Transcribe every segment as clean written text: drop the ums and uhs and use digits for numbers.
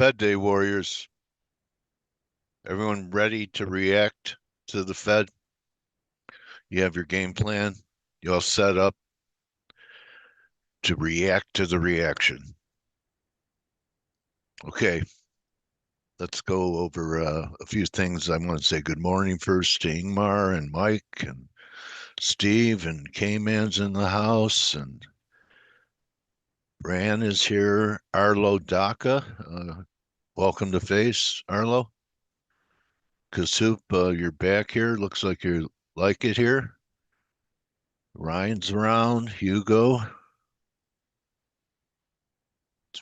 Fed Day, Warriors. Everyone ready to react to the Fed? You have your game plan. You all set up to react to the reaction. Okay, let's go over a few things. I want to say good morning first to Ingmar and Mike and Steve and KMan's in the house and Bran is here. Arlo Daka, welcome to Face, Arlo. Kasup, you're back here. Looks like you like it here. Ryan's around. Hugo.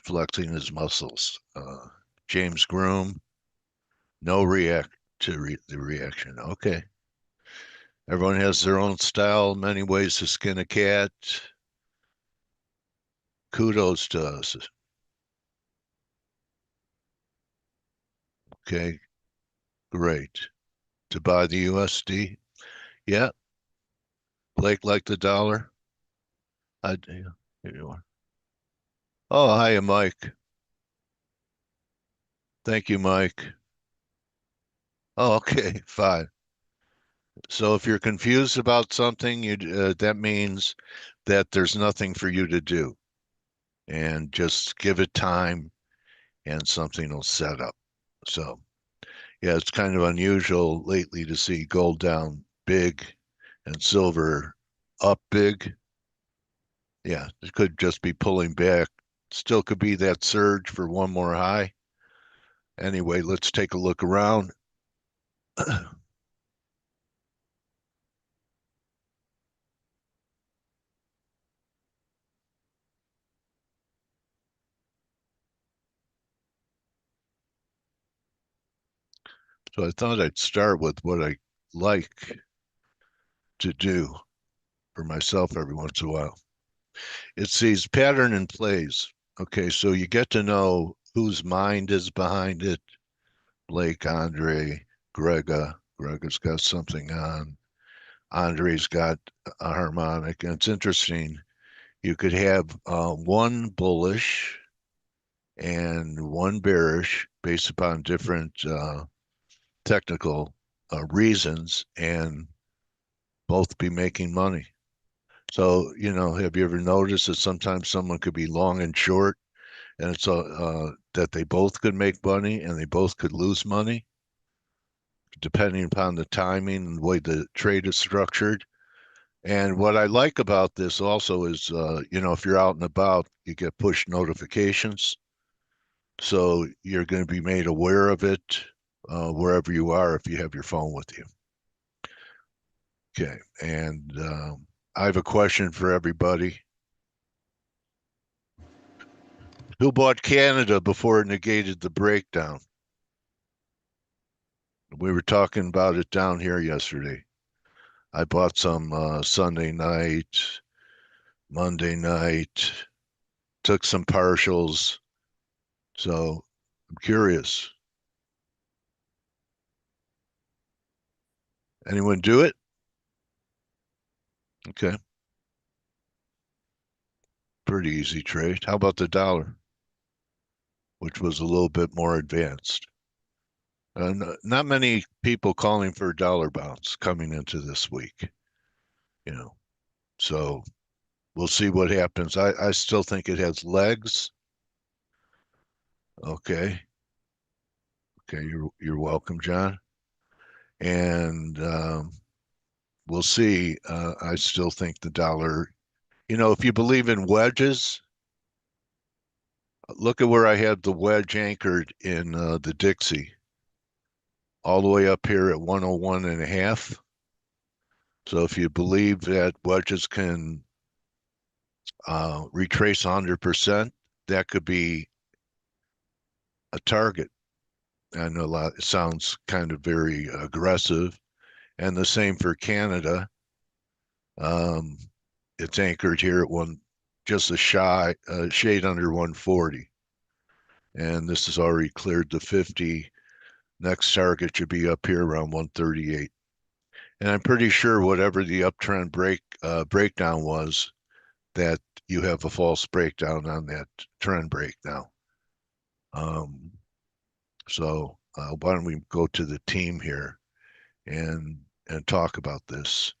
Flexing his muscles. James Groom. No react to the reaction. Okay. Everyone has their own style, many ways to skin a cat. Kudos to us. Okay. Great. To buy the USD. Yeah. Blake like the dollar. Here you are. Oh, hiya, Mike. Thank you, Mike. Oh, okay, fine. So if you're confused about something, that means that there's nothing for you to do. And just give it time and something will set up. So, yeah, it's kind of unusual lately to see gold down big and silver up big. Yeah, it could just be pulling back. Still could be that surge for one more high. Anyway, let's take a look around. So I thought I'd start with what I like to do for myself every once in a while. It's these pattern and plays. Okay, so you get to know whose mind is behind it. Blake, Andre, Grega. Grega's got something on. Andre's got a harmonic. And it's interesting. You could have one bullish and one bearish based upon different technical reasons and both be making money. So, have you ever noticed that sometimes someone could be long and short and it's that they both could make money and they both could lose money depending upon the timing and the way the trade is structured. And what I like about this also is, if you're out and about, you get push notifications. So you're going to be made aware of it wherever you are if you have your phone with you. Okay. And I have a question for everybody. Who bought Canada before it negated the breakdown? We were talking about it down here yesterday. I bought some Sunday night, Monday night, took some partials. So I'm curious. Anyone do it? Okay. Pretty easy trade. How about the dollar, which was a little bit more advanced? Not many people calling for a dollar bounce coming into this week, you know. So we'll see what happens. I still think it has legs. Okay. Okay, you're welcome, John. And we'll see. I still think the dollar, if you believe in wedges, look at where I had the wedge anchored in the Dixie, all the way up here at 101 and a half. So if you believe that wedges can retrace 100%, that could be a target. I know it sounds kind of very aggressive. And the same for Canada. Um, it's anchored here at just a shade under 140. And this has already cleared the 50. Next target should be up here around 138. And I'm pretty sure whatever the uptrend breakdown was, that you have a false breakdown on that trend break now. So why don't we go to the team here and talk about this?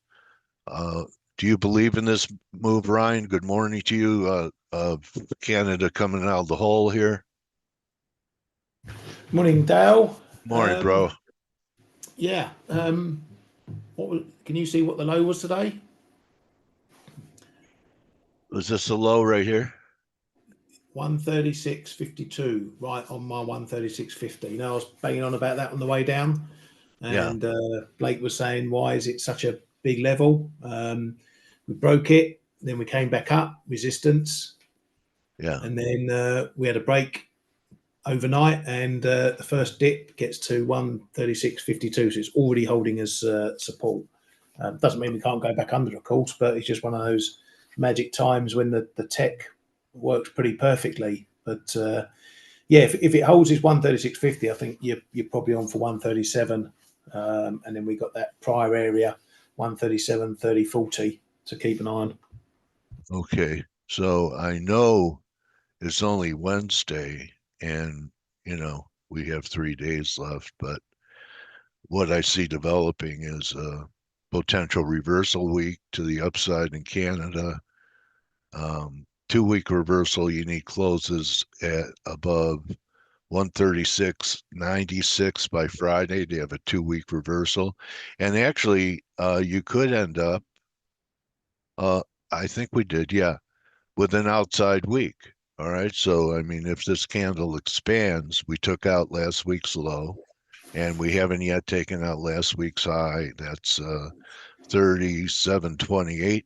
Do you believe in this move, Ryan? Good morning to you. Canada coming out of the hole here. Morning, Dale. Morning, bro. Yeah. Can you see what the low was today? Was this a low right here? 136.52, right on my 136.50. I was banging on about that on the way down, and Blake was saying, why is it such a big level? We broke it, then we came back up, resistance, and then we had a break overnight, and the first dip gets to 136.52, so it's already holding as support. Doesn't mean we can't go back under, of course, but it's just one of those magic times when the tech works pretty perfectly. But if it holds this 136.50, I think you're probably on for 137, and then we got that prior area 137, 30, 40 to keep an eye on. Okay, so I know it's only Wednesday, and we have 3 days left, but what I see developing is a potential reversal week to the upside in Canada. 2-week reversal, you need closes at above 136.96 by Friday to have a 2-week reversal. And actually, you could end up, I think we did, with an outside week. All right. So, I mean, if this candle expands, we took out last week's low, and we haven't yet taken out last week's high. That's 37.28.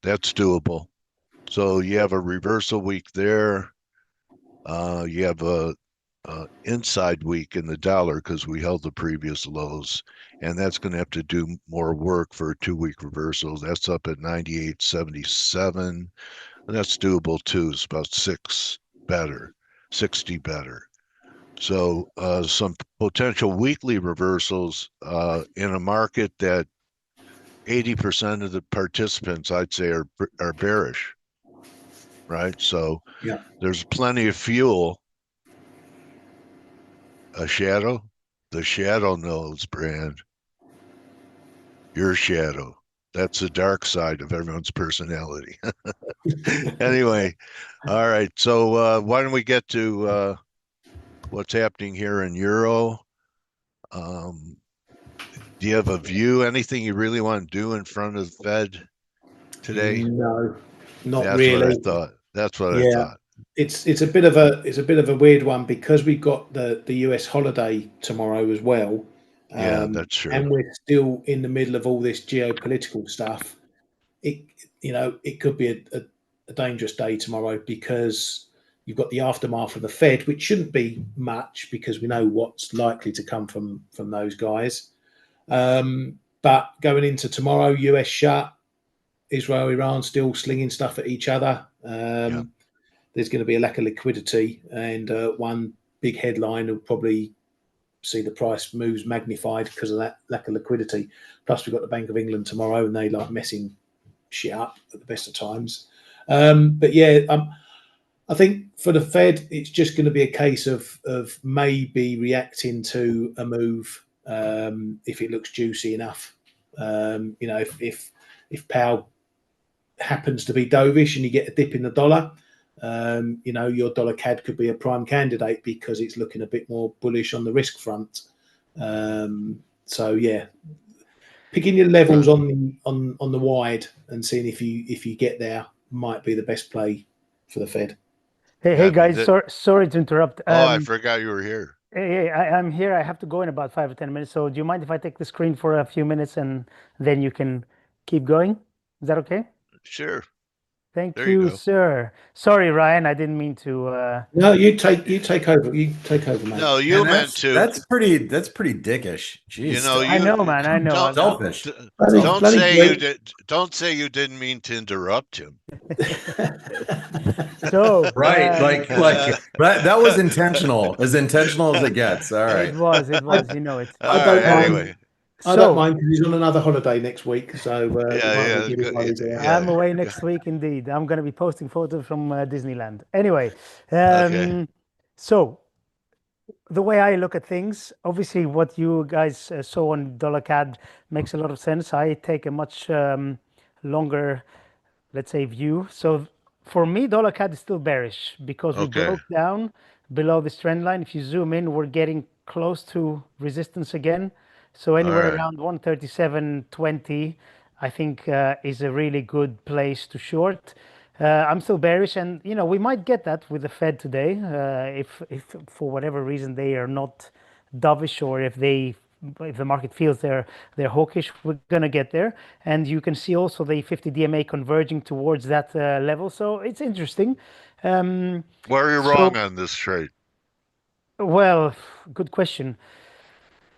That's doable. So you have a reversal week there. You have a inside week in the dollar because we held the previous lows, and that's going to have to do more work for a 2-week reversal. That's up at 98.77, and that's doable too. It's about 60 better. So some potential weekly reversals in a market that 80% of the participants, I'd say, are bearish, right? So there's plenty of fuel. A shadow? The shadow knows, Brand. Your shadow. That's the dark side of everyone's personality. Anyway, all right. So why don't we get to what's happening here in Euro? Do you have a view? Anything you really want to do in front of the Fed today? No, not That's really. what I thought. That's what I thought. It's a bit of a weird one because we've got the US holiday tomorrow as well. That's true. And we're still in the middle of all this geopolitical stuff. It could be a dangerous day tomorrow because you've got the aftermath of the Fed, which shouldn't be much because we know what's likely to come from those guys. But going into tomorrow, US shut, Israel, Iran still slinging stuff at each other. There's going to be a lack of liquidity, and one big headline will probably see the price moves magnified because of that lack of liquidity. Plus, we've got the Bank of England tomorrow, and they like messing shit up at the best of times. I think for the Fed, it's just going to be a case of maybe reacting to a move if it looks juicy enough. If Powell happens to be dovish and you get a dip in the dollar, your dollar CAD could be a prime candidate because it's looking a bit more bullish on the risk front. Picking your levels on the wide and seeing if you get there might be the best play for the Fed. Hey guys, sorry to interrupt. I forgot you were here. Hey, I'm here. I have to go in about 5 or 10 minutes. So do you mind if I take the screen for a few minutes and then you can keep going? Is that okay? Sure. Thank you, sir. Sorry, Ryan, I didn't mean to. No, you take over. You take over, man. No, you meant to. That's pretty dickish. Jeez, I know, man. I know. Selfish. Don't say you didn't mean to interrupt him. So right, like that was intentional, as intentional as it gets. All right, it was. You know it. I don't mind. Anyway. I don't mind because he's on another holiday next week. So I'm away next week indeed. I'm going to be posting photos from Disneyland. Anyway, so the way I look at things, obviously what you guys saw on dollar CAD makes a lot of sense. I take a much longer, let's say, view. So for me, dollar CAD is still bearish because we Okay. broke down below this trend line. If you zoom in, we're getting close to resistance again. So anywhere right. around 137.20, I think is a really good place to short. I'm still bearish, and we might get that with the Fed today, if for whatever reason they are not dovish, or if the market feels they're hawkish, we're gonna get there. And you can see also the 50 DMA converging towards that level. So it's interesting. Where are you So, wrong on this trade? well, good question.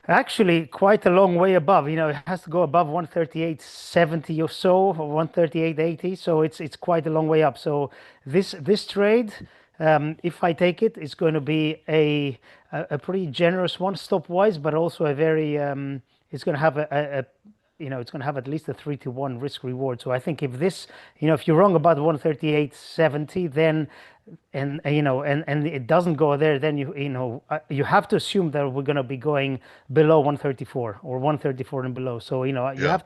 Actually, quite a long way above. It has to go above 138.70 or so, or 138.80. So it's quite a long way up. So this trade, if I take it, it's going to be a pretty generous one stop wise, but also a very it's going to have it's going to have at least a 3-to-1 risk reward. So I think if you're wrong about 138.70, then and it doesn't go there, then you have to assume that we're going to be going below 134 or 134 and below. So you Yeah. have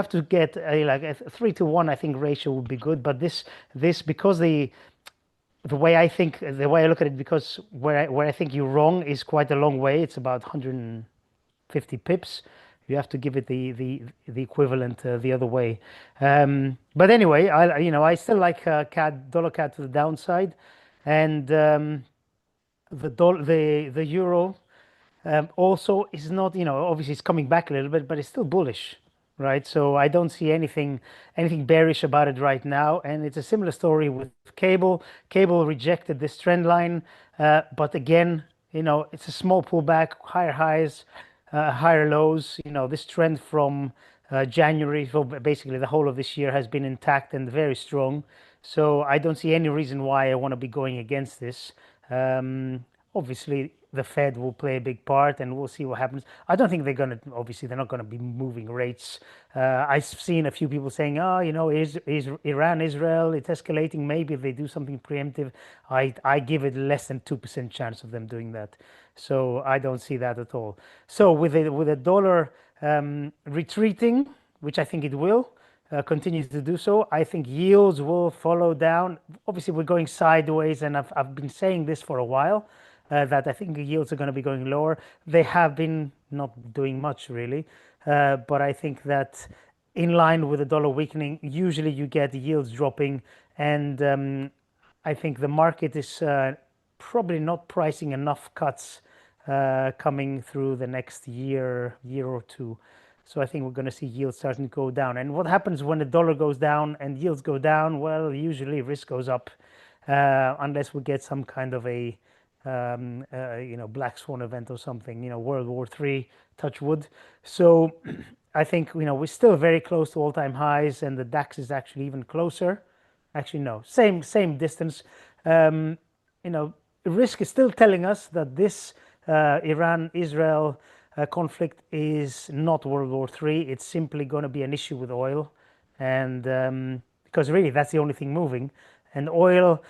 to get like a 3-to-1, I think, ratio would be good. But this because the way I look at it, because where I think you're wrong is quite a long way. It's about 150 pips. You have to give it the equivalent the other way. But anyway, I still like dollar CAD to the downside, and the euro also is not, obviously it's coming back a little bit, but it's still bullish, right? So I don't see anything bearish about it right now. And it's a similar story with cable. Cable rejected this trend line, but again, it's a small pullback, higher highs, higher lows. This trend from January, so basically the whole of this year, has been intact and very strong. So I don't see any reason why I want to be going against this. Obviously, the Fed will play a big part, and we'll see what happens. I don't think they're not going to be moving rates. I've seen a few people saying, is Iran, Israel, it's escalating. Maybe if they do something preemptive, I give it less than 2% chance of them doing that. So I don't see that at all. So with the dollar retreating, which I think it will, continues to do so, I think yields will follow down. Obviously, we're going sideways, and I've been saying this for a while, that I think the yields are going to be going lower. They have been not doing much really, but I think that in line with the dollar weakening, usually you get yields dropping, and I think the market is probably not pricing enough cuts coming through the next year or two. So I think we're going to see yields starting to go down. And what happens when the dollar goes down and yields go down? Well, usually risk goes up, unless we get some kind of a black swan event or something. World War III, touch wood. So I think we're still very close to all-time highs, and the DAX is actually even closer. Actually, no, same distance. Risk is still telling us that this Iran-Israel conflict is not World War III. It's simply going to be an issue with oil, and because really that's the only thing moving. And oil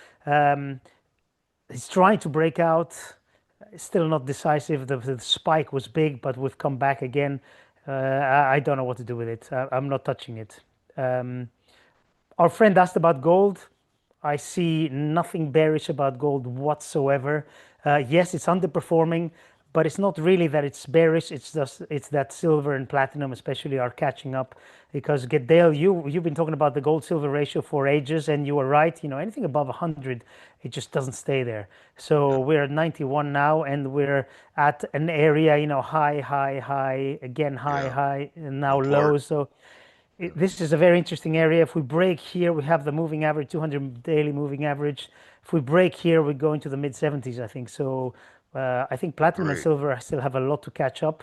is trying to break out, still not decisive. The spike was big, but we've come back again. I don't know what to do with it. I'm not touching it. Our friend asked about gold. I see nothing bearish about gold whatsoever. Yes, it's underperforming, but it's not really that it's bearish. It's that silver and platinum especially are catching up. Because Dale, you've been talking about the gold silver ratio for ages, and you were right. Anything above 100, it just doesn't stay there. So we're at 91 now, and we're at an area, high again, high, and now low. So this is a very interesting area. If we break here, we have the moving average, 200 daily moving average. If we break here, we go into the mid 70s, I think. So I think platinum and silver still have a lot to catch up.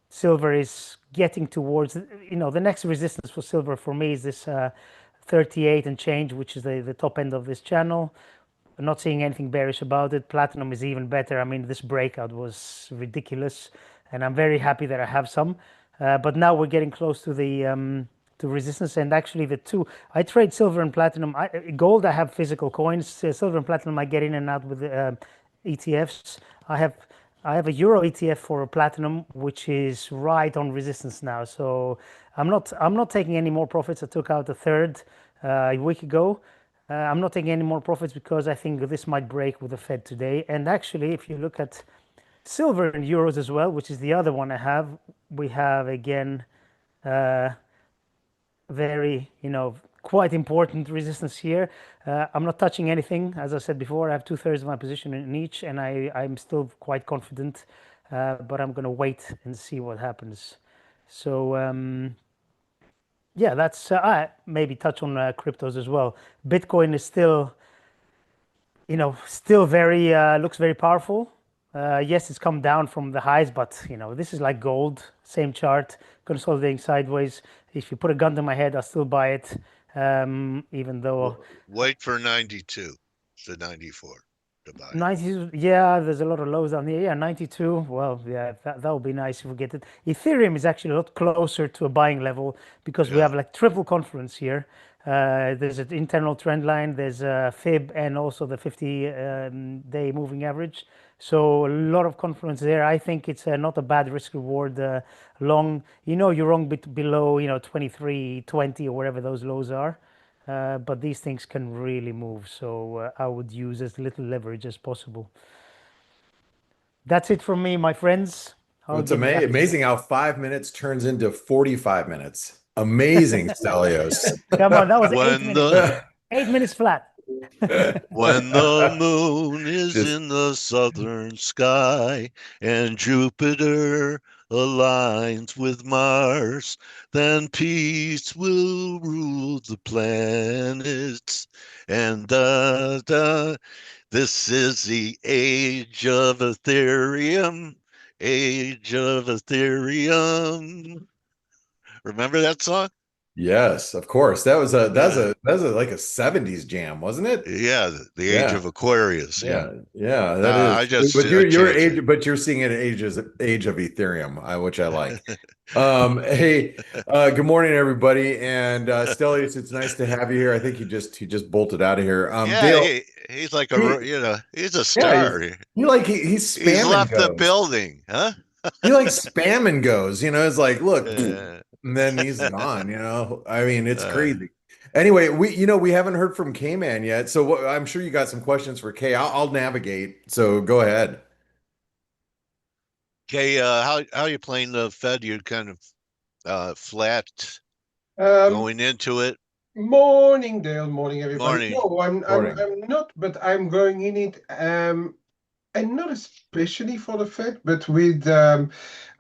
Silver is getting towards, the next resistance for silver for me is this 38 and change, which is the top end of this channel. I'm not seeing anything bearish about it. Platinum is even better. I mean, this breakout was ridiculous, and I'm very happy that I have some. But now we're getting close to the to resistance, and actually I trade silver and platinum. Gold, I have physical coins. Silver and platinum, I get in and out with ETFs. I have a euro ETF for platinum, which is right on resistance now. So I'm not taking any more profits. I took out a third a week ago. I'm not taking any more profits because I think this might break with the Fed today. And actually, if you look at silver and euros as well, which is the other one I have, we have again very, quite important resistance here. I'm not touching anything. As I said before, I have 2/3 of my position in each, and I'm still quite confident, but I'm going to wait and see what happens. So yeah, that's I maybe touch on cryptos as well. Bitcoin is still, still very looks very powerful. Yes, it's come down from the highs, but this is like gold, same chart, consolidating sideways. If you put a gun to my head, I'll still buy it, even though Wait for 92 to 94 to buy. 90, yeah, there's a lot of lows down here. Yeah, 92. Well, yeah, that would be nice if we get it. Ethereum is actually a lot closer to a buying level because we Yeah. have like triple confluence here. There's an internal trend line, there's a fib, and also the 50-day moving average. So a lot of confluence there. I think it's not a bad risk reward long. You're wrong below 23.20 or wherever those lows are. But these things can really move, so I would use as little leverage as possible. That's it from me, my friends. It's amazing how 5 minutes turns into 45 minutes. Amazing, Stelios. Come on, that was When 8 minutes. 8 minutes flat. When the moon is Just- in the southern sky and Jupiter aligns with Mars, then peace will rule the planets. And this is the age of Ethereum, age of Ethereum. Remember that song? Yes, of course. That's a like a 70s jam, wasn't it? Yeah, the age Yeah. of Aquarius. Yeah. Yeah, that Nah, is. I just But I you're changed age, but you're seeing it age of Ethereum, which I like. Hey, good morning, everybody, and Stelios, it's nice to have you here. I think he just bolted out of here. Yeah, Dale, he's like he, he's a yeah, star. he's He's spam and left the goes. building, huh? He like spam and goes. It's like, look, Uh, and then he's gone. I mean, it's uh, crazy. Anyway, we haven't heard from KMan yet, so I'm sure you got some questions for K. I'll navigate. So go ahead. okay, how you playing the Fed? You kind of flat Um, going into it. Morning, Dale. Morning, everybody. Morning. No, Morning. I'm not, but I'm going in it. And not especially for the Fed, but with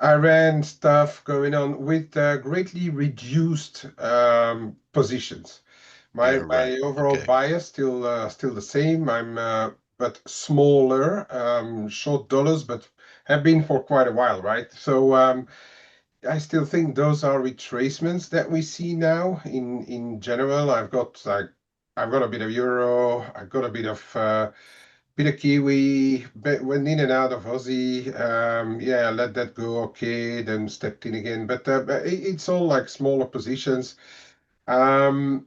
Iran stuff going on, with greatly reduced positions. My Yeah, right. overall Okay. bias still the same. I'm but smaller, short dollars, but have been for quite a while, right? So I still think those are retracements that we see now in general. I've got a bit of euro, I've got a bit of Kiwi, but went in and out of Aussie. Yeah, let that go. Okay, then stepped in again. But it's all like smaller positions. Um,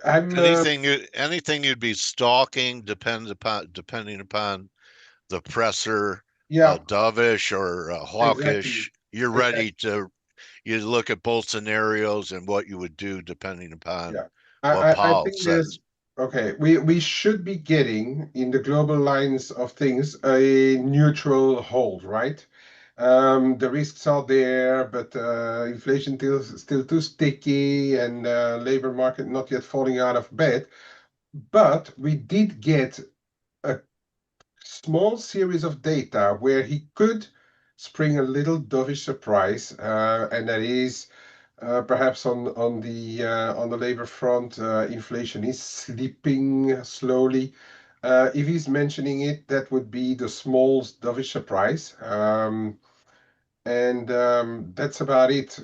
I'm Anything you'd be stalking depending upon the presser, yeah, dovish or hawkish. exactly. You're ready to you look at both scenarios and what you would do depending upon Yeah, what I Powell think says. there's okay. We should be getting in the global lines of things a neutral hold, right? The risks are there, but inflation still too sticky, and labor market not yet falling out of bed. But we did get a small series of data where he could spring a little dovish surprise, and that is perhaps on the labor front, inflation is slipping slowly. If he's mentioning it, that would be the small dovish surprise. And that's about it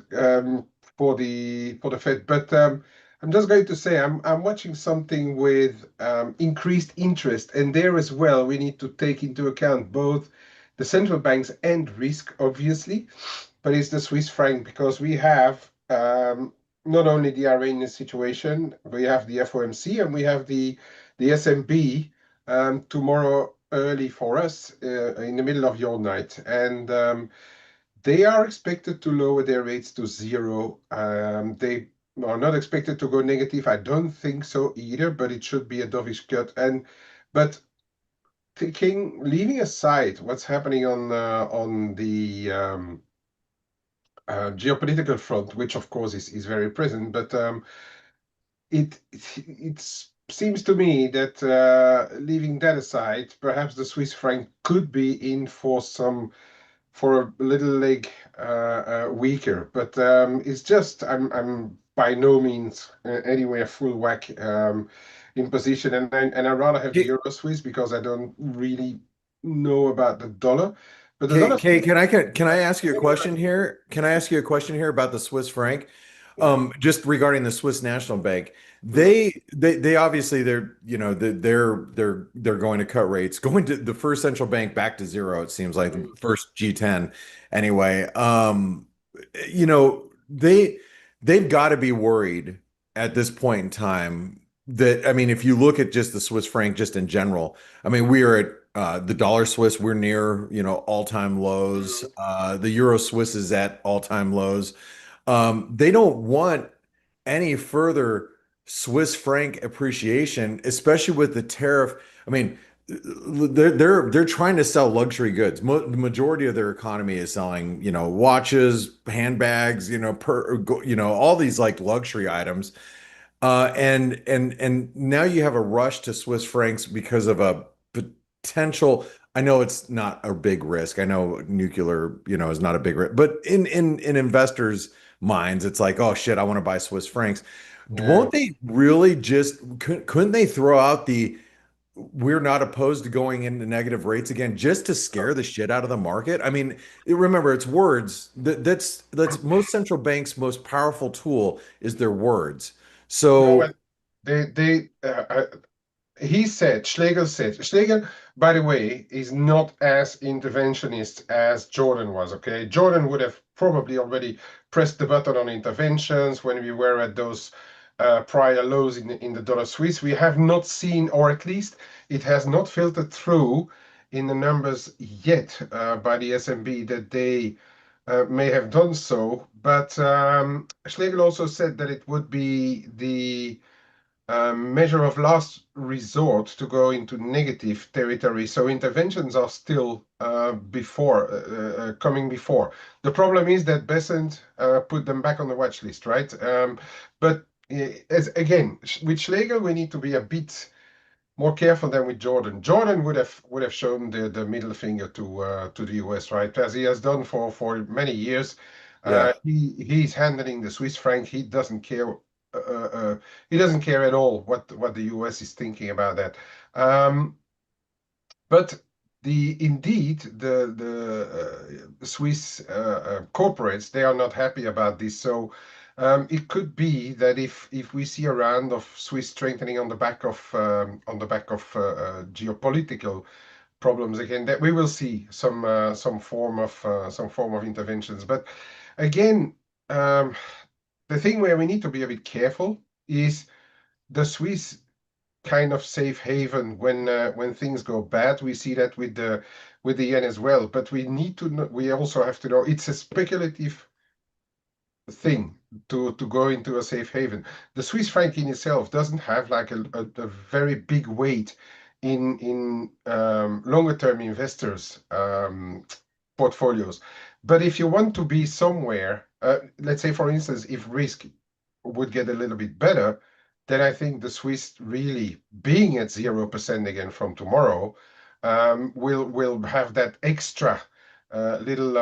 for the Fed. But I'm just going to say I'm watching something with increased interest, and there as well we need to take into account both the central banks and risk, obviously, but it's the Swiss franc because we have not only the Iranian situation, we have the FOMC and we have the SMB tomorrow early for us, in the middle of your night, and they are expected to lower their rates to zero. They are not expected to go negative. I don't think so either, but it should be a dovish cut. But leaving aside what's happening on the geopolitical front, which of course is very present, but it seems to me that leaving that aside, perhaps the Swiss franc could be in for a little leg weaker. But it's just I'm by no means anywhere full whack in position, and I rather have the Hey, Euro Swiss because I don't really know about the dollar. But the dollar. Kay, can I ask you a question here? Can I ask you a question here about the Swiss franc? Just regarding the Swiss National Bank, they obviously they're going to cut rates, going to the first central bank back to zero. It seems like the first G10 anyway. You know, they've got to be worried at this point in time that, I mean, if you look at just the Swiss franc just in general, I mean, we are at the dollar Swiss, we're near, all-time lows. The euro Swiss is at all-time lows. They don't want any further Swiss franc appreciation, especially with the tariff. I mean, they're trying to sell luxury goods. The majority of their economy is selling, watches, handbags, all these like luxury items. And now you have a rush to Swiss francs because of a potential. I know it's not a big risk. I know nuclear, is not a big risk, but in investors' minds, it's like, oh shit, I want to buy Swiss francs. Yeah. Won't they really just couldn't they throw out the we're not opposed to going into negative rates again just to scare the shit out of the market? I mean, remember, it's words. That's most central banks' most powerful tool is their words. No, So well, they he said, Schlegel, by the way, is not as interventionist as Jordan was, okay? Jordan would have probably already pressed the button on interventions when we were at those prior lows in the dollar Swiss. We have not seen, or at least it has not filtered through in the numbers yet by the SMB that they may have done so. But Schlegel also said that it would be the measure of last resort to go into negative territory. So interventions are still coming before. The problem is that Besant put them back on the watch list, right? But as again, with Schlegel, we need to be a bit more careful than with Jordan. Jordan would have shown the middle finger to the US, right? As he has done for many years. yeah. He's handling the Swiss franc. He doesn't care. He doesn't care at all what the US is thinking about that. But indeed the Swiss corporates, they are not happy about this. So it could be that if we see a round of Swiss strengthening on the back of geopolitical problems again, that we will see some form of interventions. But again, the thing where we need to be a bit careful is the Swiss kind of safe haven when things go bad. We see that with the yen as well. But we need to know, we also have to know it's a speculative thing to go into a safe haven. The Swiss franc in itself doesn't have like a very big weight in longer term investors portfolios. But if you want to be somewhere, let's say for instance, if risk would get a little bit better, then I think the Swiss really being at 0% again from tomorrow will have that extra little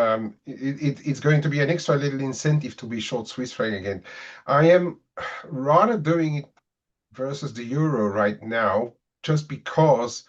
it's going to be an extra little incentive to be short Swiss franc again. I am rather doing it versus the euro right now, just because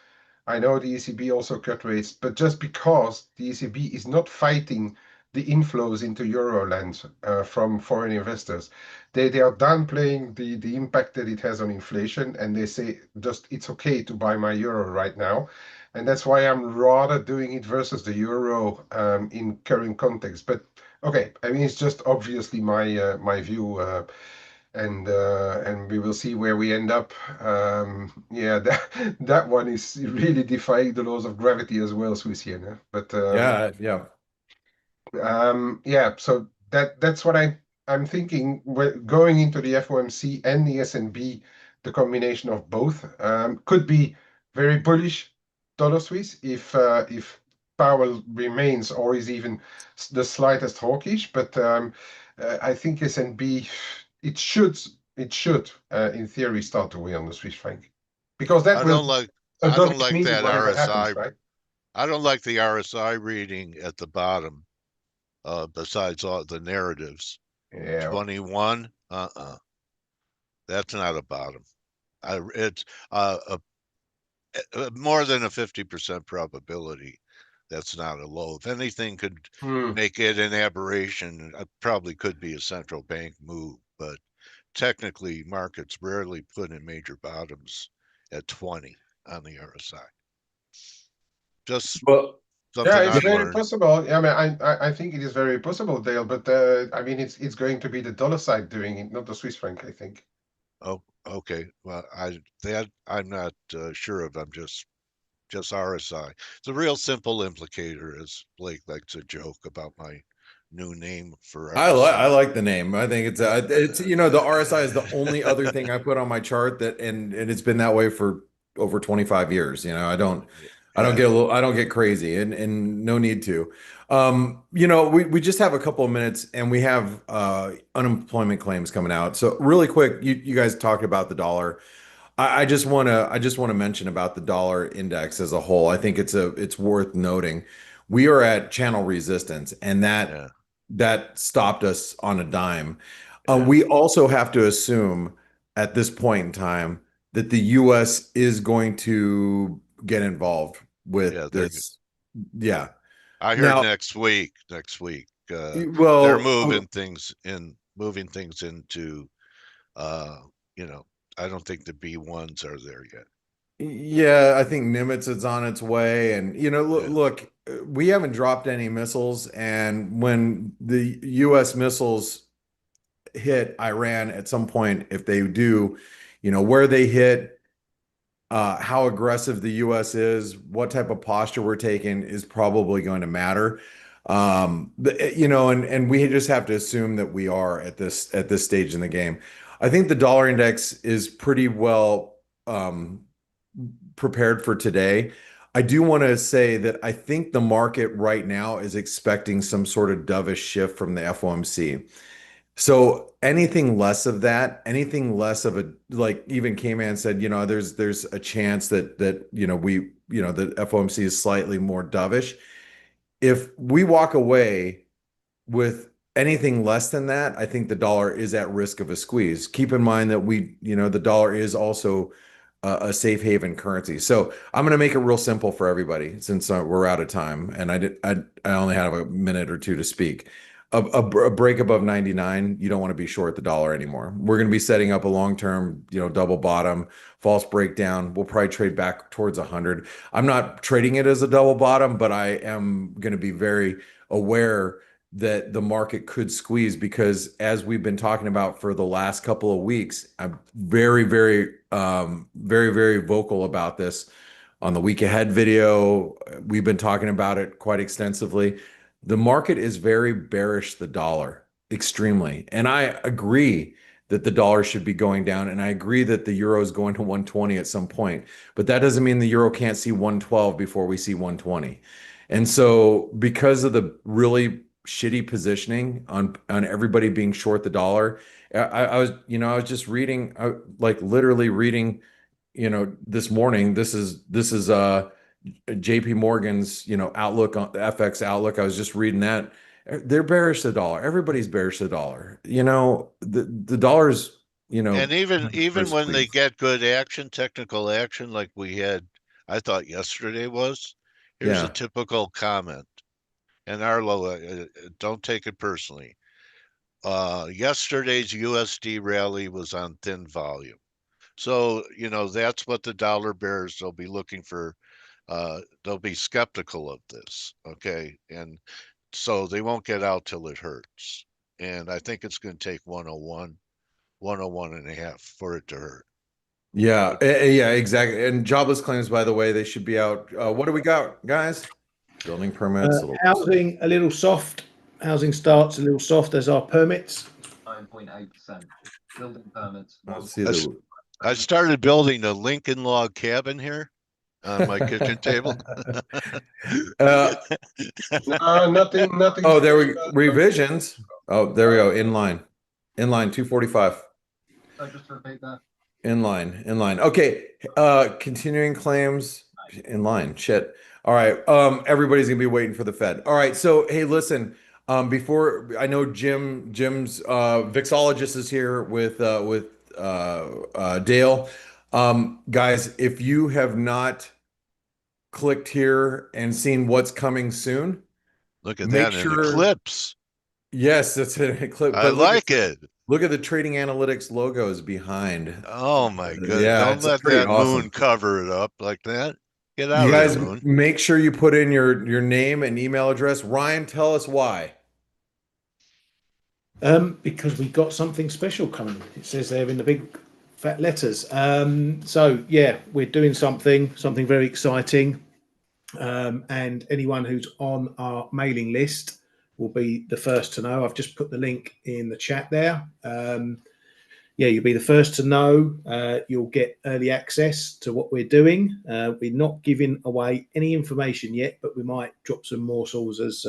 I know the ECB also cut rates, but just because the ECB is not fighting the inflows into Euroland from foreign investors. They are downplaying the impact that it has on inflation, and they say just it's okay to buy my euro right now. And that's why I'm rather doing it versus the euro in current context. But okay, I mean, it's just obviously my view. and we will see where we end up. Yeah, that one is really defying the laws of gravity as well, Swiss yen. But Yeah. yeah, so that's what I'm thinking. Going into the FOMC and the S&B, the combination of both could be very bullish dollar Swiss if Powell remains or is even the slightest hawkish. But I think S&B it should in theory start to weigh on the Swiss franc because that I will don't like a I don't dovish like mean that whatever happens, RSI. right? I don't like the RSI reading at the bottom. Besides all the narratives, Yeah. 21. That's not a bottom. It's more than a 50% probability. That's not a low. If anything could Hmm. make it an aberration, it probably could be a central bank move, but technically markets rarely put in major bottoms at 20 on the RSI. Just Well, Yeah, something it's I've very learned. possible. I mean, I think it is very possible, Dale. But I mean, it's going to be the dollar side doing it, not the Swiss franc, I think. Oh, okay. Well, I'm not sure of. I'm just RSI. It's a real simple implicator, as Blake likes to joke about my new name for I RSI. like the name. I think it's the RSI is the only other thing I put on my chart that and it's been that way for over 25 years. Yeah, I don't get crazy and no need to. We just have a couple of minutes and we have unemployment claims coming out. So really quick, you guys talked about the dollar. I just want to mention about the dollar index as a whole. I think it's worth noting. We are at channel resistance, and yeah, that stopped us on a dime. yeah, We also have to assume at this point in time that the U.S. is going to get involved yeah. with this. Yeah. I heard Now, next week. They're well, moving things into. Uh, you know, I don't think the B1s are there yet. yeah, I think Nimitz is on its way. And, Yeah, look, we haven't dropped any missiles. And when the US missiles hit Iran at some point, if they do, where they hit, how aggressive the US is, what type of posture we're taking is probably going to matter. And we just have to assume that we are at this stage in the game. I think the dollar index is pretty well prepared for today. I do want to say that I think the market right now is expecting some sort of dovish shift from the FOMC. So anything less of that, anything less of a like even KMan said, there's a chance that the FOMC is slightly more dovish. If we walk away with anything less than that, I think the dollar is at risk of a squeeze. Keep in mind that the dollar is also a safe haven currency. So I'm going to make it real simple for everybody since we're out of time and I only have a minute or two to speak. A break above 99, you don't want to be short the dollar anymore. We're going to be setting up a long-term, double bottom, false breakdown. We'll probably trade back towards 100. I'm not trading it as a double bottom, but I am going to be very aware that the market could squeeze because as we've been talking about for the last couple of weeks, I'm very vocal about this on the week ahead video. We've been talking about it quite extensively. The market is very bearish the dollar, extremely. And I agree that the dollar should be going down. And I agree that the euro is going to 120 at some point. But that doesn't mean the euro can't see 112 before we see 120. And so because of the really shitty positioning on everybody being short the dollar, I was just reading, like literally reading, this morning. This is JP Morgan's, outlook on the FX outlook. I was just reading that. They're bearish the dollar. Everybody's bearish the dollar. The dollar's, and even first when they squeeze. get good action, technical action, like we had, I thought yesterday was. Here's a Yeah. typical comment, and Arlo, don't take it personally. Yesterday's USD rally was on thin volume. So, that's what the dollar bears, they'll be looking for. They'll be skeptical of this. Okay. And so they won't get out till it hurts. And I think it's going to take 101 101.5 for it to hurt. Yeah, yeah, exactly. And jobless claims, by the way, they should be out. What do we got, guys? Building permits. Housing a little soft. Housing starts a little soft as our permits. 9.8%. Building permits. Let's see I started building a Lincoln log cabin here on my kitchen table. Nothing. Oh, there we revisions. Oh, there we go. Inline 245. Just repeat that. Inline. Okay. Continuing claims inline. Shit. All right. Everybody's gonna be waiting for the Fed. All right. So hey, listen. Before I know Jim's vixologist is here with Dale. Guys, if you have not clicked here and seen what's coming soon, Look at make that, an sure. eclipse. Yes, that's an eclipse. I like it. Look at the Trading Analytics logos behind. Oh my goodness. Yeah, Don't it's let pretty that awesome. moon cover it up like that. Get out You of guys there, moon. make sure you put in your name and email address. Ryan, tell us why. Because we got something special coming. It says there in the big fat letters. So yeah, we're doing something very exciting. And anyone who's on our mailing list will be the first to know. I've just put the link in the chat there. Yeah, you'll be the first to know. You'll get early access to what we're doing. We're not giving away any information yet, but we might drop some morsels as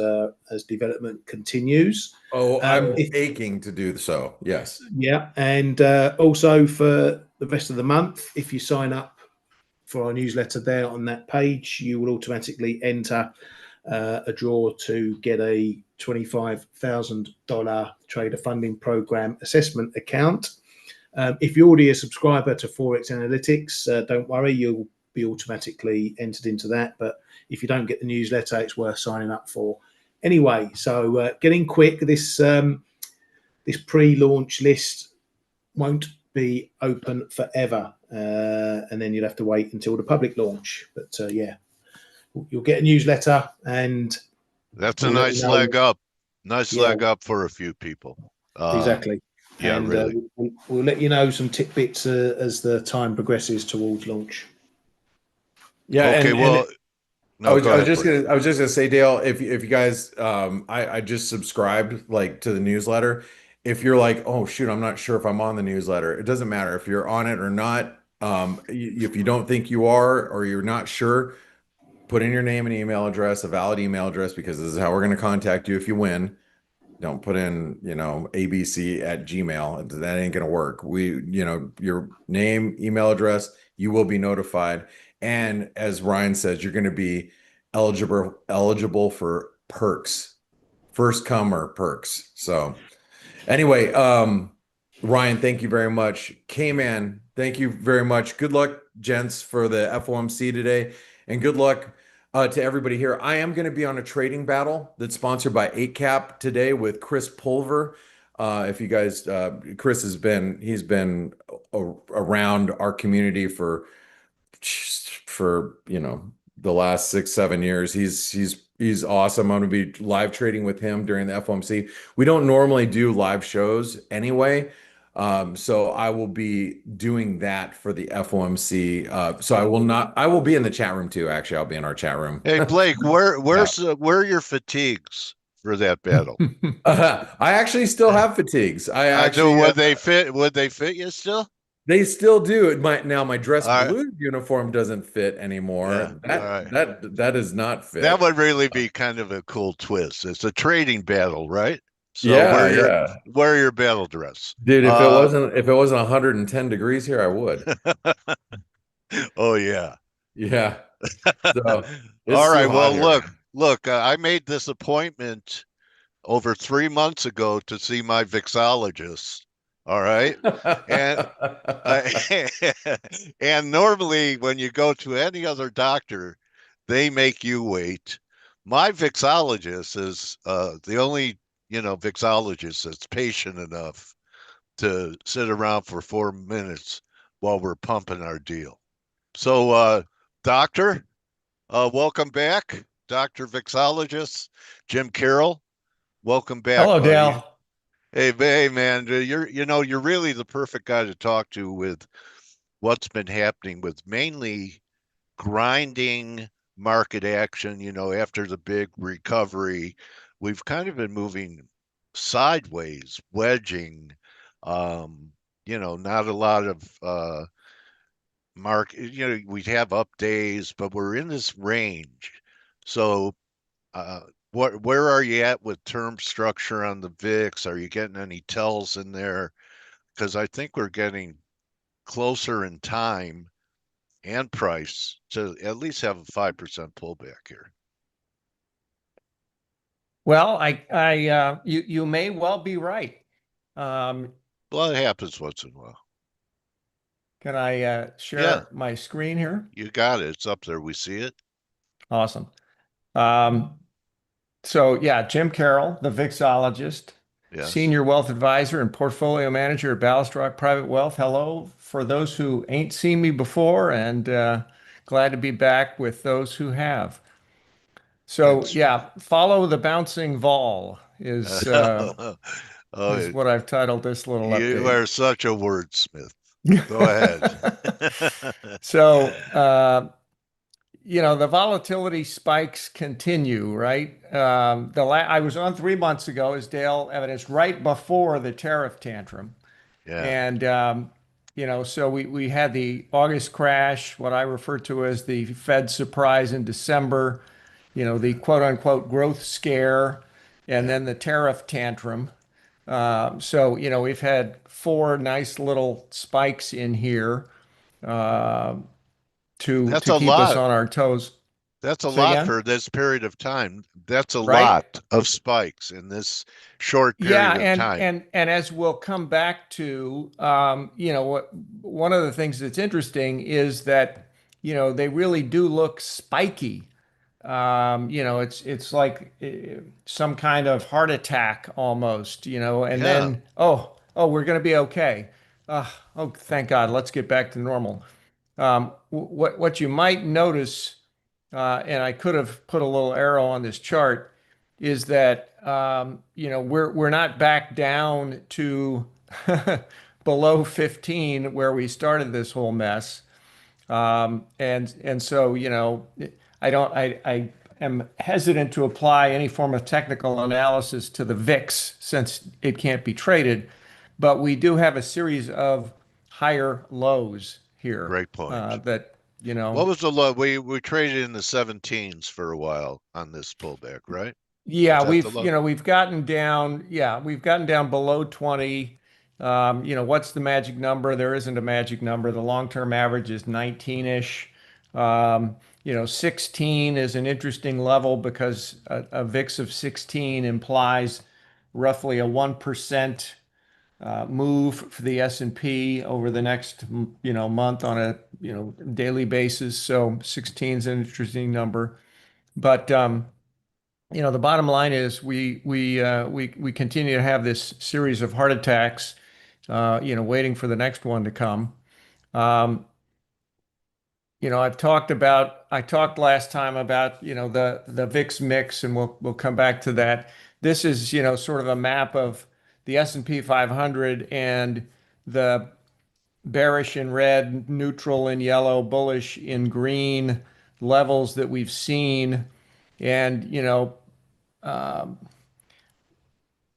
development continues. Oh, I'm aching to do so. Yes. Yeah, and also for the rest of the month, if you sign up for our newsletter there on that page, you will automatically enter a draw to get a $25,000 trader funding program assessment account. If you're already a subscriber to ForexAnalytix, don't worry, you'll be automatically entered into that. But if you don't get the newsletter, it's worth signing up for anyway. So getting quick. This pre-launch list won't be open forever, and then you'll have to wait until the public launch. But yeah, you'll get a newsletter, and that's a nice leg up. Nice leg up for a few people. Exactly. Yeah, and really. We'll let you know some tidbits as the time progresses towards launch. Yeah. Okay. Well, I was just gonna say, Dale, if you guys, I just subscribed to the newsletter. If you're like, oh shoot, I'm not sure if I'm on the newsletter, it doesn't matter if you're on it or not. If you don't think you are or you're not sure, put in your name and email address, a valid email address, because this is how we're going to contact you if you win. Don't put in, abc@gmail. That ain't going to work. Your name, email address, you will be notified. And as Ryan says, you're going to be eligible for perks, first comer perks. So anyway, Ryan, thank you very much. KMan, thank you very much. Good luck, gents, for the FOMC today. And good luck to everybody here. I am going to be on a trading battle that's sponsored by 8cap today with Chris Pulver. If you guys, Chris he's been around our community for the last 6-7 years. He's awesome. I'm going to be live trading with him during the FOMC. We don't normally do live shows anyway. So I will be doing that for the FOMC. So I will be in the chat room too. Actually, I'll be in our chat room. Hey, Blake, where are your fatigues for that battle? I actually still have fatigues. Would they fit you still? They still do. My dress blue uniform doesn't fit anymore. Yeah, that does not fit. That would really be kind of a cool twist. It's a trading battle, right? So wear your battle dress. Dude, if it wasn't 110 degrees here, I would. Oh yeah. Yeah. So, all right. Well, look, I made this appointment over 3 months ago to see my vixologist. All right. And and normally when you go to any other doctor, they make you wait. My vixologist is the only vixologist that's patient enough to sit around for 4 minutes while we're pumping our deal. So, doctor, welcome back, Dr. Vixologist Jim Carroll. Welcome back. Hello, buddy. Dale. Hey, man, you're really the perfect guy to talk to with what's been happening with mainly grinding market action. After the big recovery, we've kind of been moving sideways, wedging. Not a lot of market. We have up days, but we're in this range. So, where are you at with term structure on the VIX? Are you getting any tells in there? Because I think we're getting closer in time and price to at least have a 5% pullback here. Well, you may well be right. Well, it happens once in a while. Can I share Yeah. my screen here? You got it. It's up there. We see it. Awesome. So yeah, Jim Carroll, the VIXologist, Yes. Senior Wealth Advisor and Portfolio Manager at Ballast Rock Private Wealth. Hello for those who ain't seen me before, and glad to be back with those who have. So Thanks. yeah, follow the bouncing vol is Oh, what I've titled this little you update. are such a wordsmith. Go ahead. So the volatility spikes continue, right? I was on 3 months ago, as Dale evidenced, right before the tariff tantrum. Yeah. And, so we had the August crash, what I refer to as the Fed surprise in December, the quote unquote growth scare, and then the tariff tantrum. So, we've had four nice little spikes in here to That's a keep us lot. on our toes. That's a Say lot again? for this period of time. That's a Right? lot of spikes in this short Yeah, period of time. and as we'll come back to, one of the things that's interesting is that, they really do look spiky. It's like some kind of heart attack almost, and Yeah. then we're going to be okay. Oh, thank God, let's get back to normal. What you might notice, and I could have put a little arrow on this chart, is that we're not back down to below 15 where we started this whole mess. And so I am hesitant to apply any form of technical analysis to the VIX since it can't be traded, but we do have a series of higher lows here Great point. that What was the low? We traded in the 17s for a while on this pullback, right? Was Yeah, that the low? we've gotten down. Yeah, we've gotten down below 20. What's the magic number? There isn't a magic number. The long-term average is 19-ish. 16 is an interesting level because a VIX of 16 implies roughly a 1% move for the S&P over the next month on a daily basis. So 16 is an interesting number, but the bottom line is we continue to have this series of heart attacks, waiting for the next one to come. Um, I talked last time about, the VIX mix, and we'll come back to that. This is, sort of a map of the S&P 500 and the bearish in red, neutral in yellow, bullish in green levels that we've seen. And,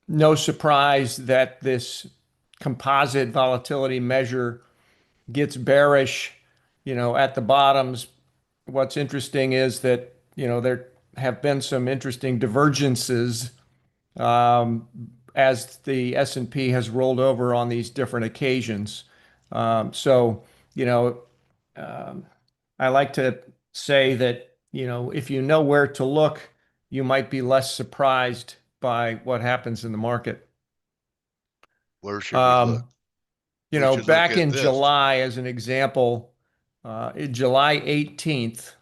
no surprise that this composite volatility measure gets bearish, at the bottoms. What's interesting is that, there have been some interesting divergences as the S&P has rolled over on these different occasions. So, you know, I like to say that, if you know where to look, you might be less surprised by what happens in the market. Where should we look? We should look Back at in this. July, as an example, July 18th,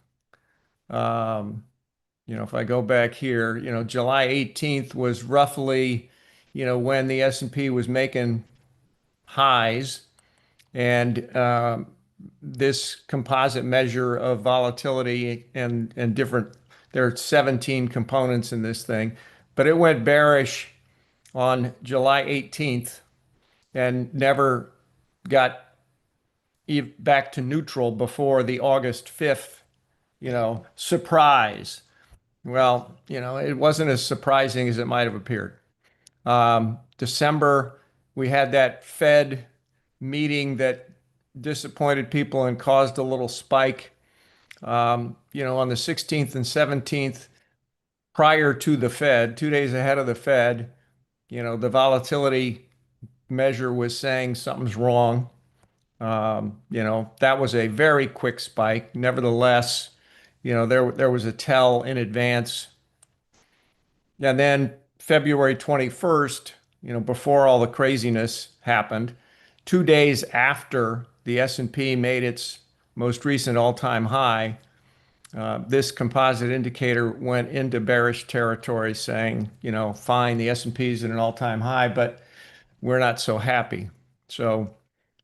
if I go back here, July 18th was roughly, when the S&P was making highs, and this composite measure of volatility and different, there are 17 components in this thing, but it went bearish on July 18th and never got back to neutral before the August 5th, surprise. Well, it wasn't as surprising as it might have appeared. December, we had that Fed meeting that disappointed people and caused a little spike. On the 16th and 17th, prior to the Fed, 2 days ahead of the Fed, the volatility measure was saying something's wrong. That was a very quick spike. Nevertheless, there was a tell in advance. And then February 21st, before all the craziness happened, 2 days after the S&P made its most recent all-time high, this composite indicator went into bearish territory saying, fine, the S&P is at an all-time high, but we're not so happy. So,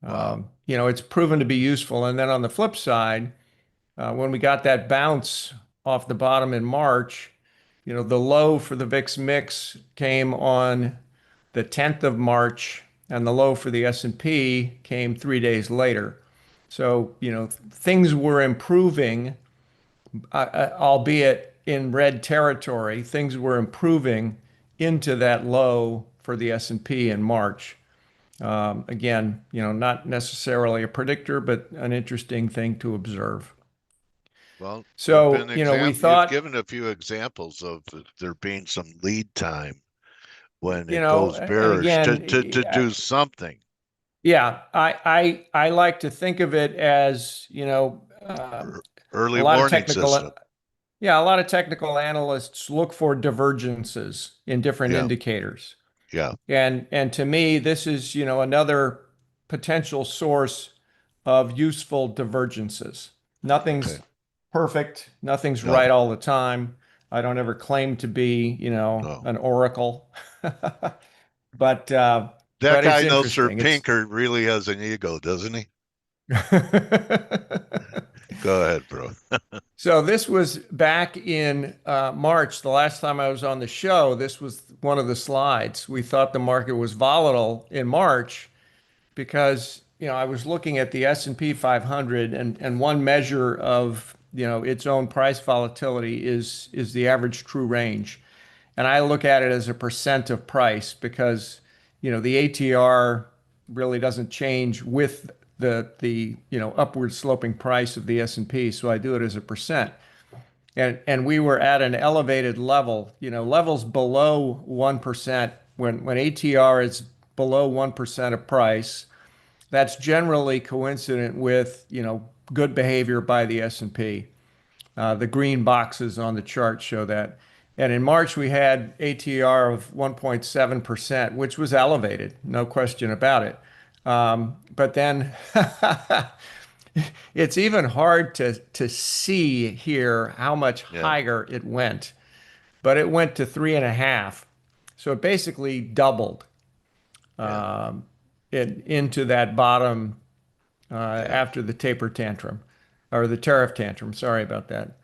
Wow. it's proven to be useful. And then on the flip side, when we got that bounce off the bottom in March, the low for the VIX mix came on the 10th of March, and the low for the S&P came 3 days later. So, things were improving, albeit in red territory. Things were improving into that low for the S&P in March. Again, not necessarily a predictor, but an interesting thing to observe. Well, So, we you've thought, given a few examples of there being some lead time when you it know, goes and bearish again, to do something. yeah, I like to think of it as, a Early lot of warning technical, system. yeah, a lot of technical analysts look for divergences in different Yeah, indicators. yeah. And to me, this is, another potential source of useful divergences. Okay. Nothing's perfect, nothing's No, right all the time. I don't ever claim to be, no. an oracle. But That it's guy knows Sir interesting. It's Pinkert really has an ego, doesn't he? Go ahead, bro. So this was back in March, the last time I was on the show. This was one of the slides. We thought the market was volatile in March because, I was looking at the S&P 500, and one measure of, its own price volatility is the average true range. And I look at it as a percent of price because, the ATR really doesn't change with the upward sloping price of the S&P. So I do it as a percent. And we were at an elevated level, levels below 1%. When ATR is below 1% of price, that's generally coincident with, good behavior by the S&P. The green boxes on the chart show that. And in March, we had ATR of 1.7%, which was elevated, no question about it. But then it's even hard to see here how much Yeah, higher it went. But it went to 3.5. So it basically doubled yeah, into that bottom yeah. after the taper tantrum or the tariff tantrum. Sorry about that.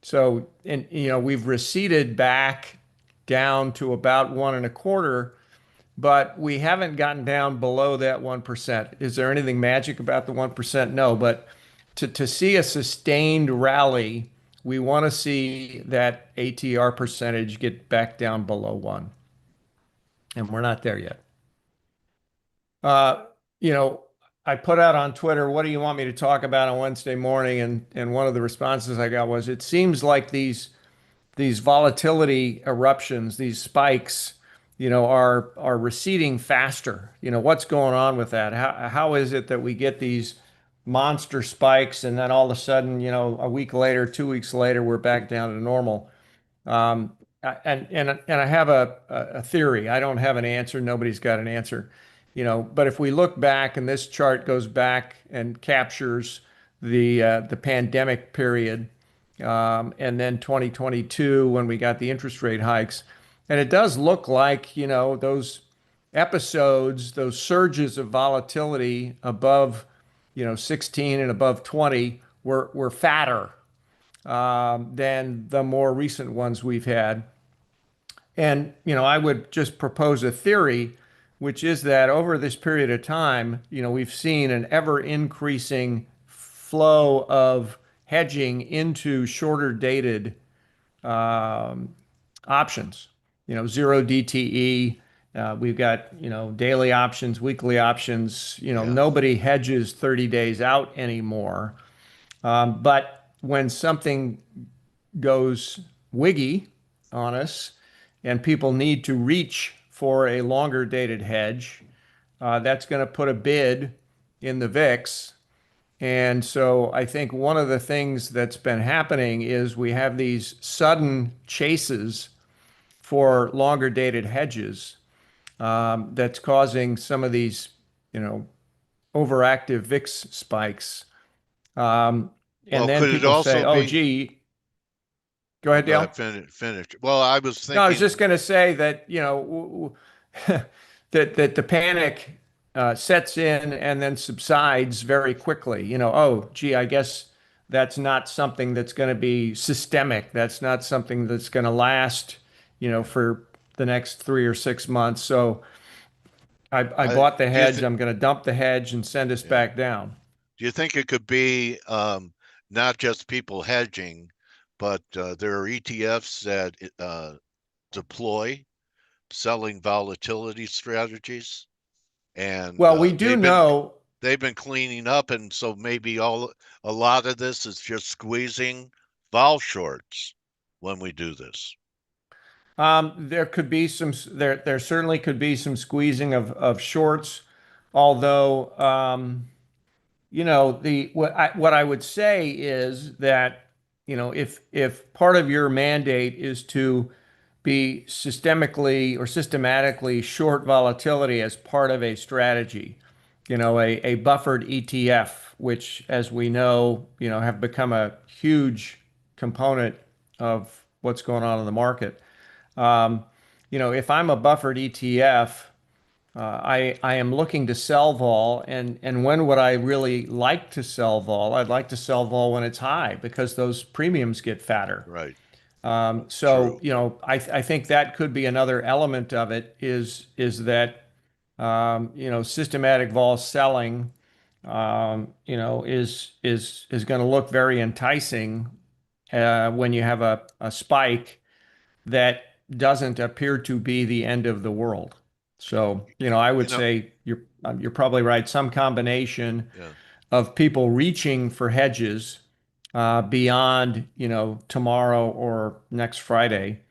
So, and we've receded back down to about 1.25, but we haven't gotten down below that 1%. Is there anything magic about the 1%? No, but to see a sustained rally, we want to see that ATR percentage get back down below 1, and we're not there yet. Uh, you know, I put out on Twitter, what do you want me to talk about on Wednesday morning? And one of the responses I got was, it seems like these volatility eruptions, these spikes, are receding faster. What's going on with that? How is it that we get these monster spikes and then all of a sudden, a week later, 2 weeks later, we're back down to normal? Um, and I have a theory. I don't have an answer. Nobody's got an answer. But if we look back, and this chart goes back and captures the pandemic period, and then 2022 when we got the interest rate hikes, and it does look like those episodes, those surges of volatility above 16 and above 20 were fatter than the more recent ones we've had. And, I would just propose a theory, which is that over this period of time, we've seen an ever increasing flow of hedging into shorter dated um, options, zero DTE. We've got, daily options, weekly options. Yeah. Nobody hedges 30 days out anymore. But when something goes wiggy on us and people need to reach for a longer dated hedge, that's going to put a bid in the VIX. And so I think one of the things that's been happening is we have these sudden chases for longer dated hedges, that's causing some of these, overactive VIX spikes. Um, and Well, then could it people say, also oh, be? gee, go Oh, ahead, go Dale. ahead, finish. Well, I was No, I was thinking just going to say that, that the panic sets in and then subsides very quickly. Oh, gee, I guess that's not something that's going to be systemic. That's not something that's going to last, for the next 3 or 6 months. So I I bought the do you hedge. think I'm going to dump the hedge and send us yeah. back down. Do you think it could be not just people hedging, but there are ETFs that deploy selling volatility strategies, and Well, we do know. they've been cleaning up, and so maybe a lot of this is just squeezing vol shorts when we do this. There could be some, there certainly could be some squeezing of shorts, although, what I would say is that, if part of your mandate is to be systemically or systematically short volatility as part of a strategy, a buffered ETF, which, as we know, have become a huge component of what's going on in the market. If I'm a buffered ETF, I am looking to sell vol, and when would I really like to sell vol? I'd like to sell vol when it's high because those premiums get fatter. Right. So, True. I think that could be another element of it is that, systematic vol selling, is going to look very enticing when you have a spike that doesn't appear to be the end of the world. So, I You would know, say you're probably right. Some combination yeah. of people reaching for hedges beyond, tomorrow or next Friday,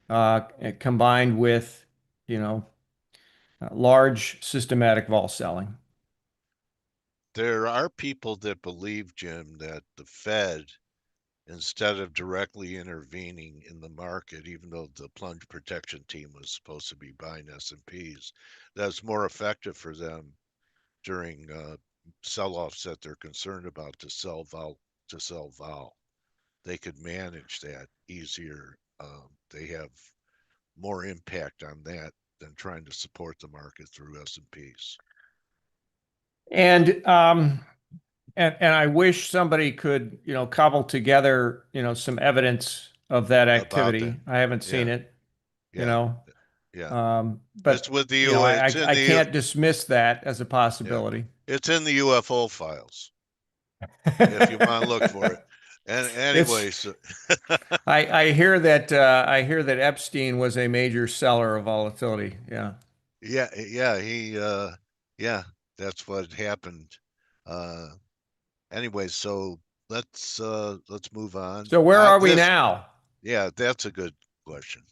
combined with, you know, large systematic vol selling. There are people that believe, Jim, that the Fed, instead of directly intervening in the market, even though the plunge protection team was supposed to be buying S&Ps, that's more effective for them during sell-offs that they're concerned about to sell vol. They could manage that easier. They have more impact on that than trying to support the market through S&Ps. And and I wish somebody could, cobble together, some evidence of that About that. activity. I haven't seen Yeah, it, you yeah, know. yeah. It's But with the I I can't dismiss that as a yeah, possibility. it's in the UFO files if you want to look for it. And It's anyway, so I hear that Epstein was a major seller of volatility. Yeah. yeah, yeah, that's what happened. Uh, anyway, so let's move on. So where are we This now? Yeah, that's a good question.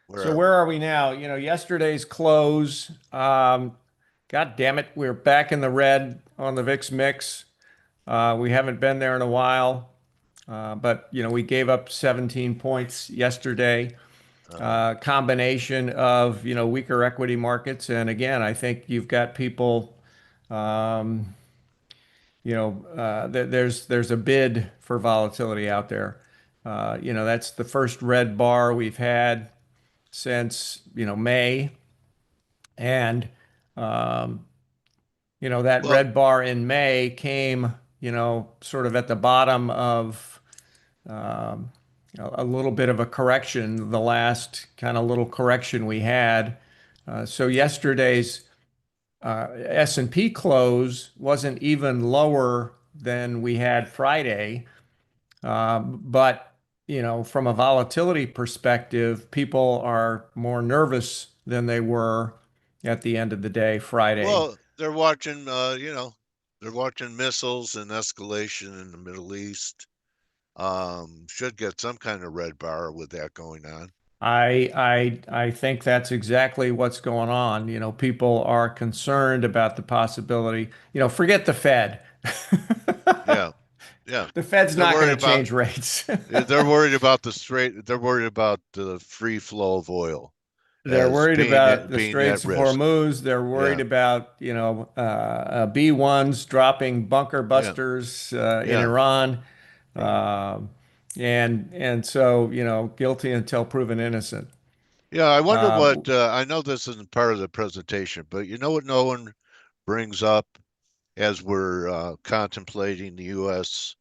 Where So are where we? are we now? Yesterday's close. God damn it, we're back in the red on the VIX mix. We haven't been there in a while, but we gave up 17 points yesterday. Uh, Combination of weaker equity markets, and again, I think you've got people. Um, there's a bid for volatility out there. That's the first red bar we've had since May, and um, that well, red bar in May came sort of at the bottom of um, a little bit of a correction, the last kind of little correction we had. So yesterday's S&P close wasn't even lower than we had Friday. But, from a volatility perspective, people are more nervous than they were at the end of the day, Friday. Well, they're watching, they're watching missiles and escalation in the Middle East. Should get some kind of red bar with that going on. I think that's exactly what's going on. People are concerned about the possibility. Forget the Fed. Yeah, yeah. The Fed's They're not worried going to about change rates. they're worried about they're worried about the free flow of oil They're as worried about the being at Straits of risk. Hormuz. They're worried Yeah, about, B-1s dropping bunker yeah, busters in yeah. Iran. Right. Um, and so, guilty until proven innocent. Yeah, I wonder Uh, what I know this isn't part of the presentation, but you know what no one brings up as we're contemplating the U.S.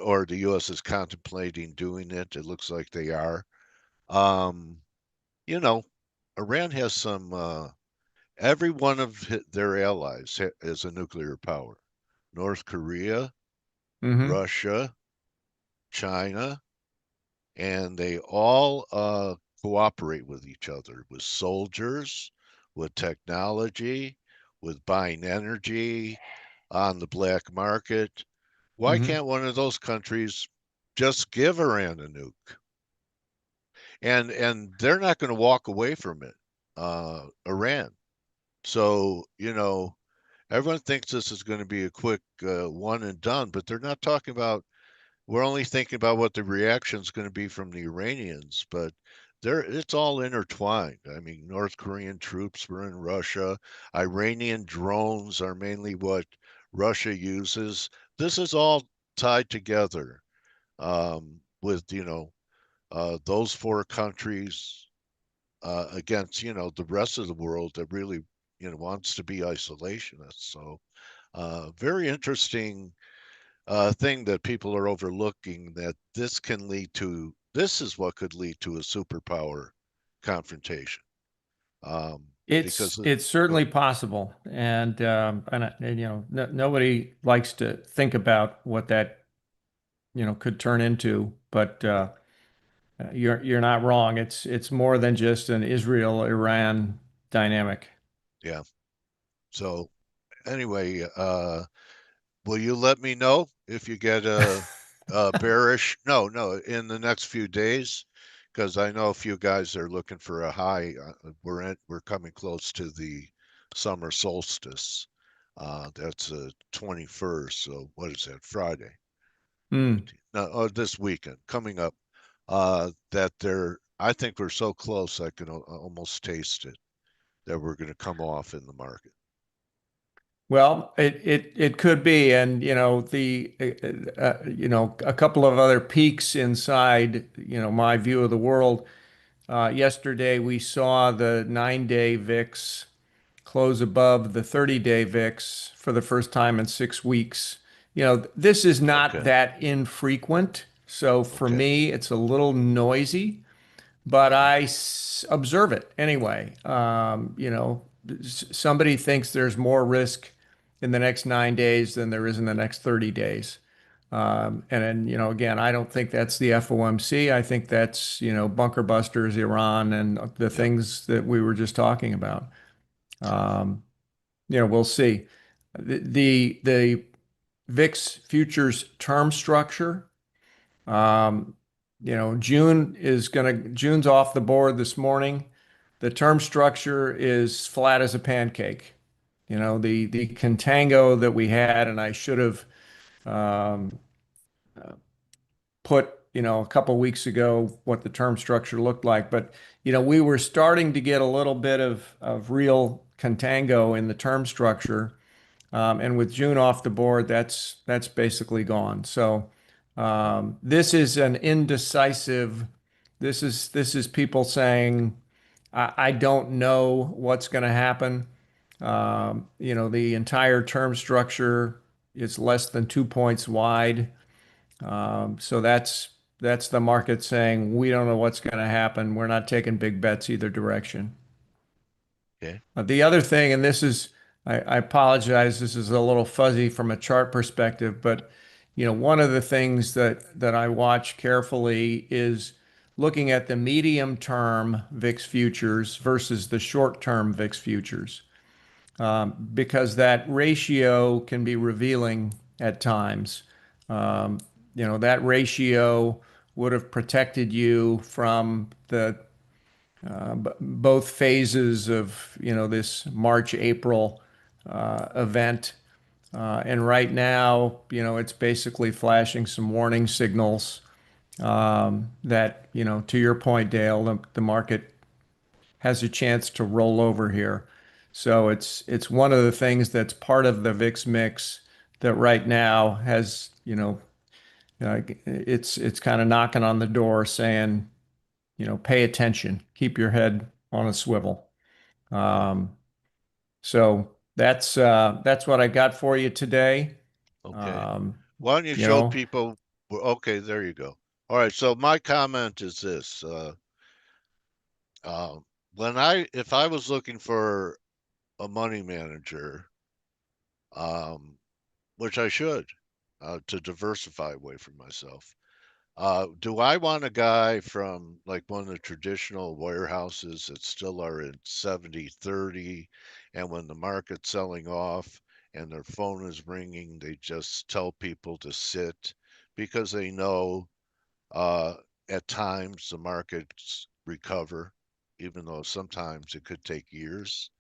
Or the U.S. is contemplating doing it. It looks like they are. Um, you know, Iran has some. Every one of their allies is a nuclear power. North Korea, mhm, Russia, China, and they all cooperate with each other with soldiers, with technology, with buying energy on the black market. Why mhm. can't one of those countries just give Iran a nuke? And they're not going to walk away from it, Iran. So everyone thinks this is going to be a quick one and done, but they're not talking about. We're only thinking about what the reaction is going to be from the Iranians, but it's all intertwined. I mean, North Korean troops were in Russia. Iranian drones are mainly what Russia uses. This is all tied together with those four countries against the rest of the world that really wants to be isolationist. So very interesting thing that people are overlooking, that this is what could lead to a superpower confrontation. It's Because it's certainly possible, and nobody likes to think about what that could turn into, but you're not wrong. It's more than just an Israel-Iran dynamic. yeah. So anyway, will you let me know if you get a bearish? No, no, in the next few days, because I know a few guys are looking for a high. We're coming close to the summer solstice. That's the 21st. So what is that? Friday. Hmm. 19th. No, this weekend coming up. That I think we're so close. I can almost taste it that we're going to come off in the market. Well, it could be, and a couple of other peaks inside my view of the world. Yesterday we saw the 9-day VIX close above the 30-day VIX for the first time in 6 weeks. This is not Okay. that infrequent, so for Okay. me it's a little noisy, but Uh-huh. I observe it anyway. Somebody thinks there's more risk in the next 9 days than there is in the next 30 days. And then, again, I don't think that's the FOMC. I think that's, bunker busters, Iran, and the Yep. things that we were just talking about. Um, we'll see. The VIX futures term structure. Um, June's off the board this morning. The term structure is flat as a pancake. The contango that we had, and I should have um, put, a couple weeks ago what the term structure looked like. But, we were starting to get a little bit of real contango in the term structure. And with June off the board, that's basically gone. So this is an indecisive. This is people saying, I don't know what's going to happen. The entire term structure is less than 2 points wide. So that's the market saying, we don't know what's going to happen. We're not taking big bets either direction. Okay. The other thing, and this is, I apologize, this is a little fuzzy from a chart perspective, but one of the things that I watch carefully is looking at the medium-term VIX futures versus the short-term VIX futures, because that ratio can be revealing at times. That ratio would have protected you from the both phases of this March April event, and right now it's basically flashing some warning signals that to your point, Dale, the market has a chance to roll over here. So it's one of the things that's part of the VIX mix that right now has it's kind of knocking on the door saying, pay attention, keep your head on a swivel. So that's what I got for you today. Okay. Why don't you show people? Okay, there you go. All right. So my comment is this: if I was looking for a money manager, which I should, to diversify away from myself. Do I want a guy from like one of the traditional warehouses that still are in 70/30, and when the market's selling off and their phone is ringing, they just tell people to sit because they know at times the markets recover, even though sometimes it could take years,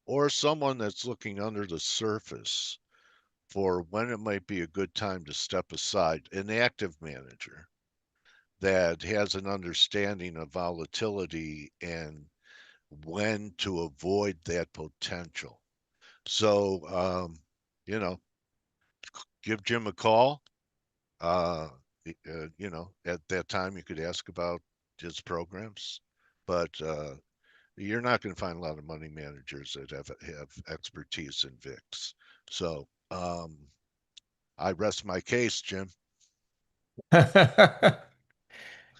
or someone that's looking under the surface for when it might be a good time to step aside, an active manager that has an understanding of volatility and when to avoid that potential. So, you know, give Jim a call. Uh, at that time you could ask about his programs, but you're not going to find a lot of money managers that have expertise in VIX. So, I rest my case, Jim.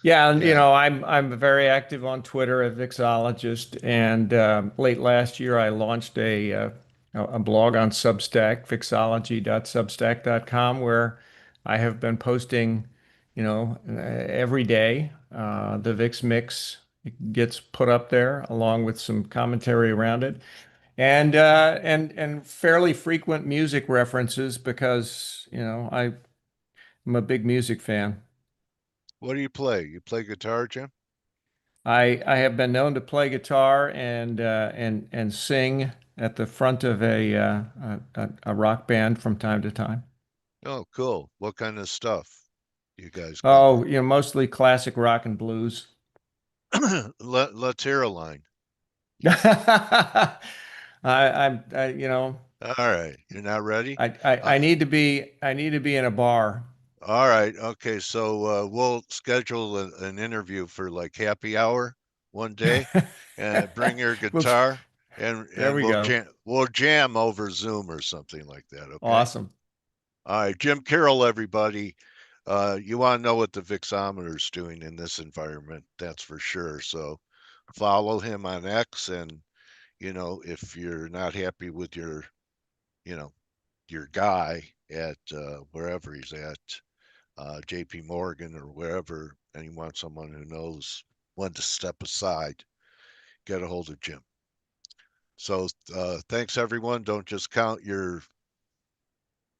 Yeah, and Yeah. I'm very active on Twitter at Vixologist, and late last year I launched a blog on Substack, vixology.substack.com, where I have been posting, every day. The VIX mix gets put up there along with some commentary around it, and fairly frequent music references because I'm a big music fan. What do you play? You play guitar, Jim? I have been known to play guitar and sing at the front of a rock band from time to time. Oh, cool. What kind of stuff you guys Oh, cover? mostly classic rock and blues. Let's hear a line. I'm All right. You're not ready? I need to be in a bar. All right. Okay. So we'll schedule an interview for like happy hour one day, and bring your Well, guitar, there and we go. we'll jam over Zoom or something like that. Okay. Awesome. All right. Jim Carroll, everybody. You want to know what the Vixometer is doing in this environment? That's for sure. So follow him on X, and if you're not happy with you know, your guy at wherever he's at, JP Morgan or wherever, and you want someone who knows when to step aside, get a hold of Jim. So thanks everyone. Don't just count your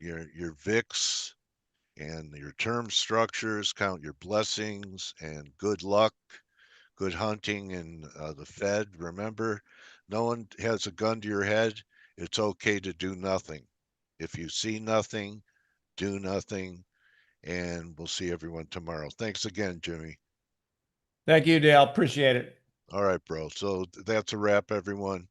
VIX and your term structures, count your blessings and good luck, good hunting, and the Fed. Remember, no one has a gun to your head. It's okay to do nothing. If you see nothing, do nothing, and we'll see everyone tomorrow. Thanks again, Jimmy. Thank you, Dale. Appreciate it. All right, bro. So that's a wrap, everyone.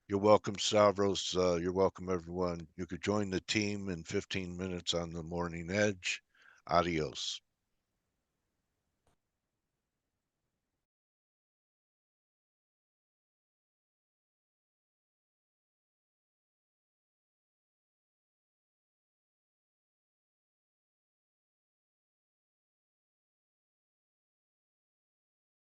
You're welcome, Stavros. You're welcome, everyone. You could join the team in 15 minutes on the Morning Edge. Adios.